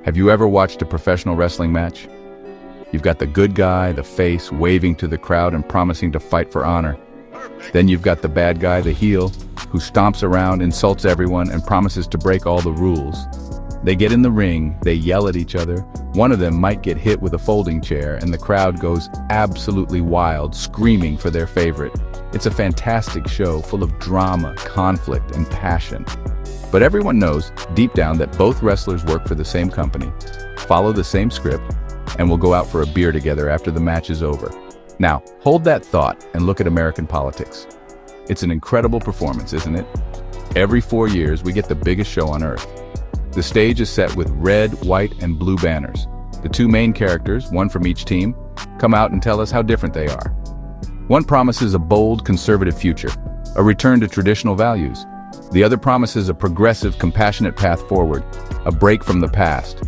Have you ever watched a professional wrestling match? You've got the good guy, the face, waving to the crowd and promising to fight for honor. Then you've got the bad guy, the heel, who stomps around, insults everyone, and promises to break all the rules. They get in the ring, they yell at each other. One of them might get hit with a folding chair, and the crowd goes absolutely wild, screaming for their favorite. It's a fantastic show full of drama, conflict, and passion. But everyone knows, deep down, that both wrestlers work for the same company, follow the same script, and will go out for a beer together after the match is over. Now, hold that thought and look at American politics. It's an incredible performance, isn't it? Every 4 years, we get the biggest show on earth. The stage is set with red, white, and blue banners. The two main characters, one from each team, come out and tell us how different they are. One promises a bold, conservative future, a return to traditional values. The other promises a progressive, compassionate path forward, a break from the past.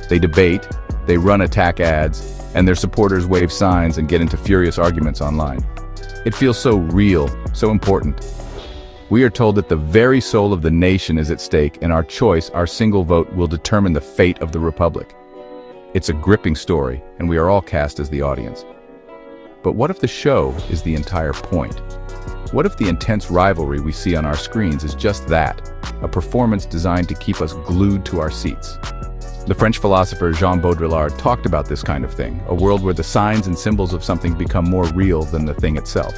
They debate, they run attack ads, and their supporters wave signs and get into furious arguments online. It feels so real, so important. We are told that the very soul of the nation is at stake, and our choice, our single vote, will determine the fate of the republic. It's a gripping story, and we are all cast as the audience. But what if the show is the entire point? What if the intense rivalry we see on our screens is just that, a performance designed to keep us glued to our seats? The French philosopher Jean Baudrillard talked about this kind of thing, a world where the signs and symbols of something become more real than the thing itself.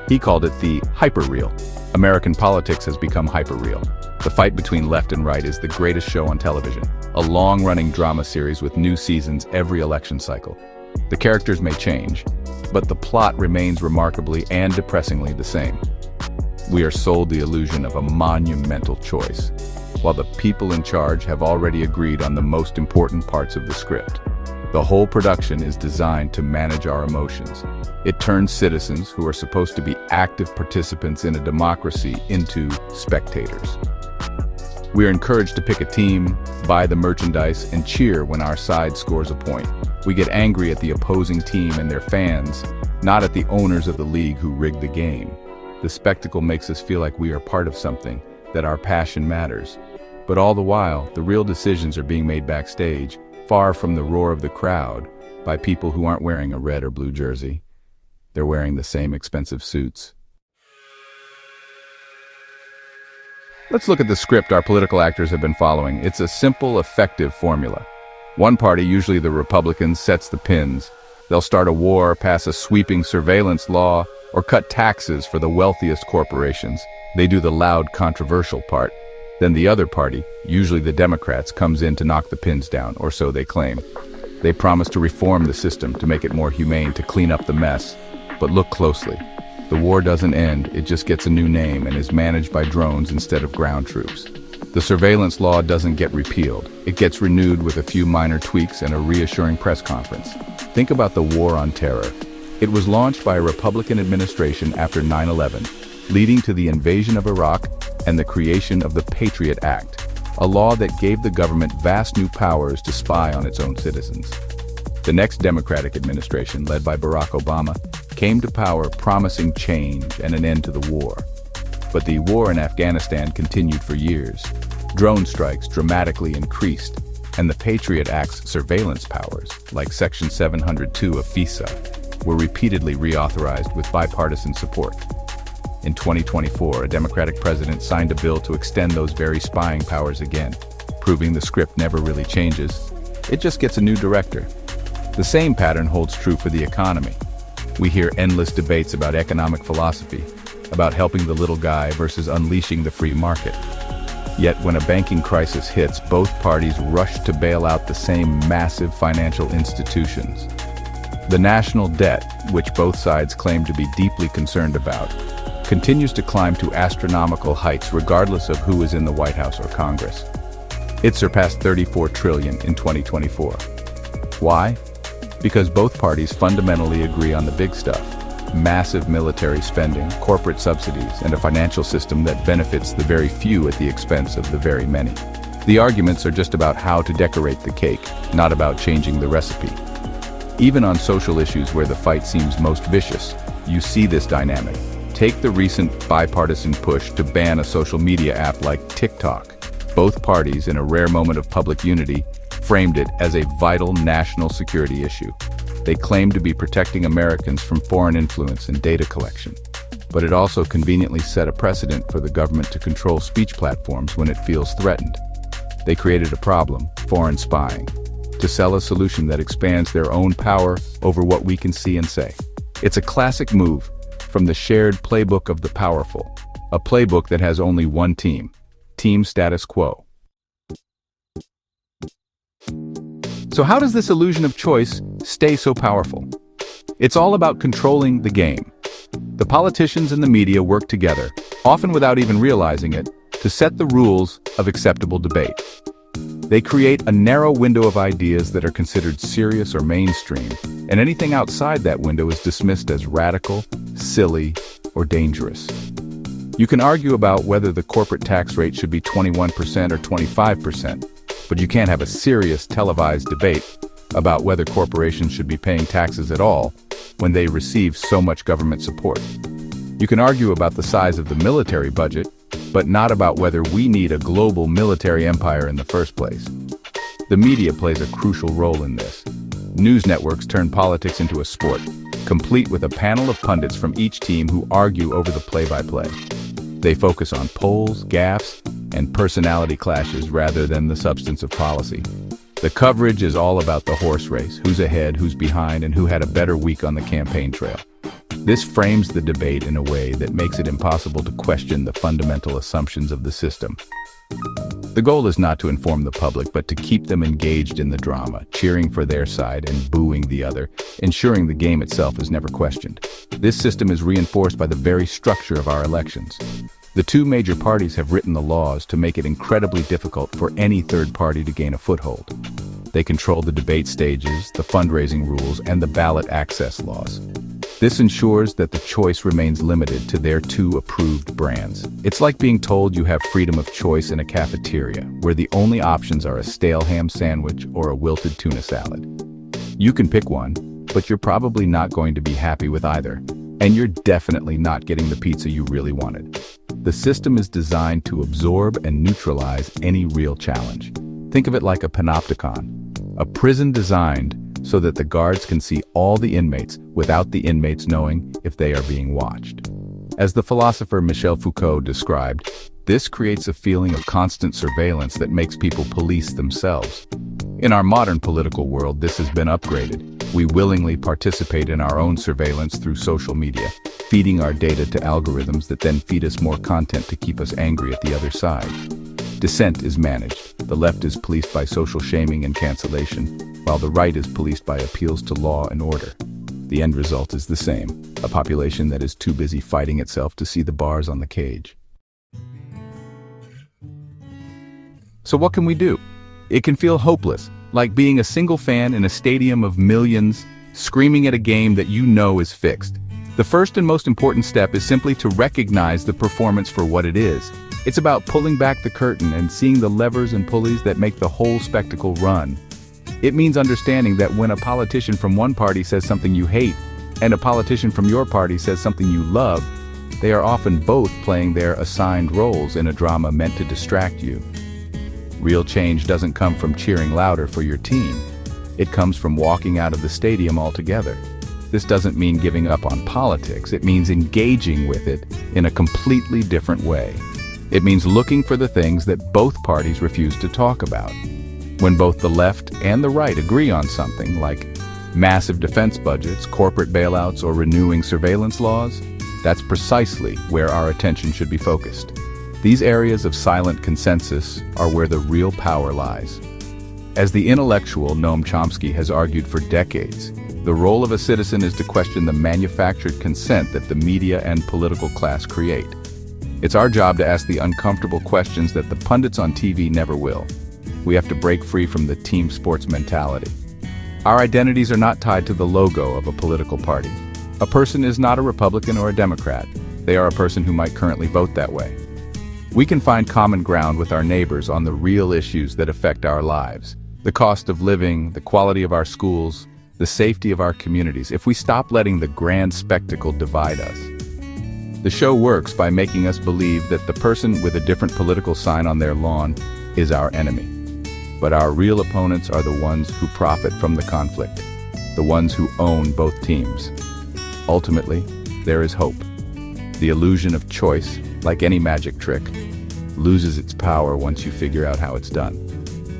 He called it the hyperreal. American politics has become hyperreal. The fight between left and right is the greatest show on television, a long-running drama series with new seasons every election cycle. The characters may change, but the plot remains remarkably and depressingly the same. We are sold the illusion of a monumental choice, while the people in charge have already agreed on the most important parts of the script. The whole production is designed to manage our emotions. It turns citizens, who are supposed to be active participants in a democracy, into spectators. We are encouraged to pick a team, buy the merchandise, and cheer when our side scores a point. We get angry at the opposing team and their fans, not at the owners of the league who rigged the game. The spectacle makes us feel like we are part of something, that our passion matters. But all the while, the real decisions are being made backstage, far from the roar of the crowd, by people who aren't wearing a red or blue jersey. They're wearing the same expensive suits. Let's look at the script our political actors have been following. It's a simple, effective formula. One party, usually the Republicans, sets the pins. They'll start a war, pass a sweeping surveillance law, or cut taxes for the wealthiest corporations. They do the loud, controversial part. Then the other party, usually the Democrats, comes in to knock the pins down, or so they claim. They promise to reform the system, to make it more humane, to clean up the mess. But look closely. The war doesn't end, it just gets a new name and is managed by drones instead of ground troops. The surveillance law doesn't get repealed. It gets renewed with a few minor tweaks and a reassuring press conference. Think about the war on terror. It was launched by a Republican administration after 9/11, leading to the invasion of Iraq and the creation of the Patriot Act, a law that gave the government vast new powers to spy on its own citizens. The next Democratic administration, led by Barack Obama, came to power promising change and an end to the war. But the war in Afghanistan continued for years. Drone strikes dramatically increased, and the Patriot Act's surveillance powers, like Section 702 of FISA, were repeatedly reauthorized with bipartisan support. In 2024, a Democratic president signed a bill to extend those very spying powers again, proving the script never really changes. It just gets a new director. The same pattern holds true for the economy. We hear endless debates about economic philosophy, about helping the little guy versus unleashing the free market. Yet when a banking crisis hits, both parties rush to bail out the same massive financial institutions. The national debt, which both sides claim to be deeply concerned about, continues to climb to astronomical heights regardless of who is in the White House or Congress. It surpassed $34 trillion in 2024. Why? Because both parties fundamentally agree on the big stuff: massive military spending, corporate subsidies, and a financial system that benefits the very few at the expense of the very many. The arguments are just about how to decorate the cake, not about changing the recipe. Even on social issues where the fight seems most vicious, you see this dynamic. Take the recent bipartisan push to ban a social media app like TikTok. Both parties, in a rare moment of public unity, framed it as a vital national security issue. They claimed to be protecting Americans from foreign influence and data collection. But it also conveniently set a precedent for the government to control speech platforms when it feels threatened. They created a problem, foreign spying, to sell a solution that expands their own power over what we can see and say. It's a classic move from the shared playbook of the powerful, a playbook that has only one team status quo. So how does this illusion of choice stay so powerful? It's all about controlling the game. The politicians and the media work together, often without even realizing it, to set the rules of acceptable debate. They create a narrow window of ideas that are considered serious or mainstream, and anything outside that window is dismissed as radical, silly, or dangerous. You can argue about whether the corporate tax rate should be 21% or 25%, but you can't have a serious televised debate about whether corporations should be paying taxes at all when they receive so much government support. You can argue about the size of the military budget, but not about whether we need a global military empire in the first place. The media plays a crucial role in this. News networks turn politics into a sport, complete with a panel of pundits from each team who argue over the play-by-play. They focus on polls, gaffes, and personality clashes rather than the substance of policy. The coverage is all about the horse race, who's ahead, who's behind, and who had a better week on the campaign trail. This frames the debate in a way that makes it impossible to question the fundamental assumptions of the system. The goal is not to inform the public, but to keep them engaged in the drama, cheering for their side and booing the other, ensuring the game itself is never questioned. This system is reinforced by the very structure of our elections. The two major parties have written the laws to make it incredibly difficult for any third party to gain a foothold. They control the debate stages, the fundraising rules, and the ballot access laws. This ensures that the choice remains limited to their two approved brands. It's like being told you have freedom of choice in a cafeteria, where the only options are a stale ham sandwich or a wilted tuna salad. You can pick one, but you're probably not going to be happy with either, and you're definitely not getting the pizza you really wanted. The system is designed to absorb and neutralize any real challenge. Think of it like a panopticon, a prison designed so that the guards can see all the inmates without the inmates knowing if they are being watched. As the philosopher Michel Foucault described, this creates a feeling of constant surveillance that makes people police themselves. In our modern political world, this has been upgraded. We willingly participate in our own surveillance through social media, feeding our data to algorithms that then feed us more content to keep us angry at the other side. Dissent is managed. The left is policed by social shaming and cancellation, while the right is policed by appeals to law and order. The end result is the same, a population that is too busy fighting itself to see the bars on the cage. So what can we do? It can feel hopeless, like being a single fan in a stadium of millions, screaming at a game that you know is fixed. The first and most important step is simply to recognize the performance for what it is. It's about pulling back the curtain and seeing the levers and pulleys that make the whole spectacle run. It means understanding that when a politician from one party says something you hate, and a politician from your party says something you love, they are often both playing their assigned roles in a drama meant to distract you. Real change doesn't come from cheering louder for your team. It comes from walking out of the stadium altogether. This doesn't mean giving up on politics. It means engaging with it in a completely different way. It means looking for the things that both parties refuse to talk about. When both the left and the right agree on something, like massive defense budgets, corporate bailouts, or renewing surveillance laws, that's precisely where our attention should be focused. These areas of silent consensus are where the real power lies. As the intellectual Noam Chomsky has argued for decades, the role of a citizen is to question the manufactured consent that the media and political class create. It's our job to ask the uncomfortable questions that the pundits on TV never will. We have to break free from the team sports mentality. Our identities are not tied to the logo of a political party. A person is not a Republican or a Democrat. They are a person who might currently vote that way. We can find common ground with our neighbors on the real issues that affect our lives. The cost of living, the quality of our schools, the safety of our communities, if we stop letting the grand spectacle divide us. The show works by making us believe that the person with a different political sign on their lawn is our enemy. But our real opponents are the ones who profit from the conflict, the ones who own both teams. Ultimately, there is hope. The illusion of choice, like any magic trick, loses its power once you figure out how it's done.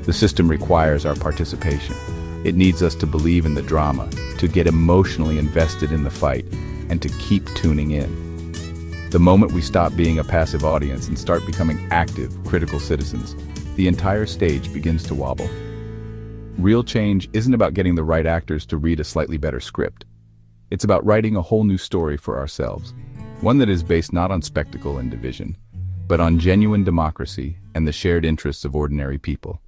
The system requires our participation. It needs us to believe in the drama, to get emotionally invested in the fight, and to keep tuning in. The moment we stop being a passive audience and start becoming active, critical citizens, the entire stage begins to wobble. Real change isn't about getting the right actors to read a slightly better script. It's about writing a whole new story for ourselves, one that is based not on spectacle and division, but on genuine democracy and the shared interests of ordinary people.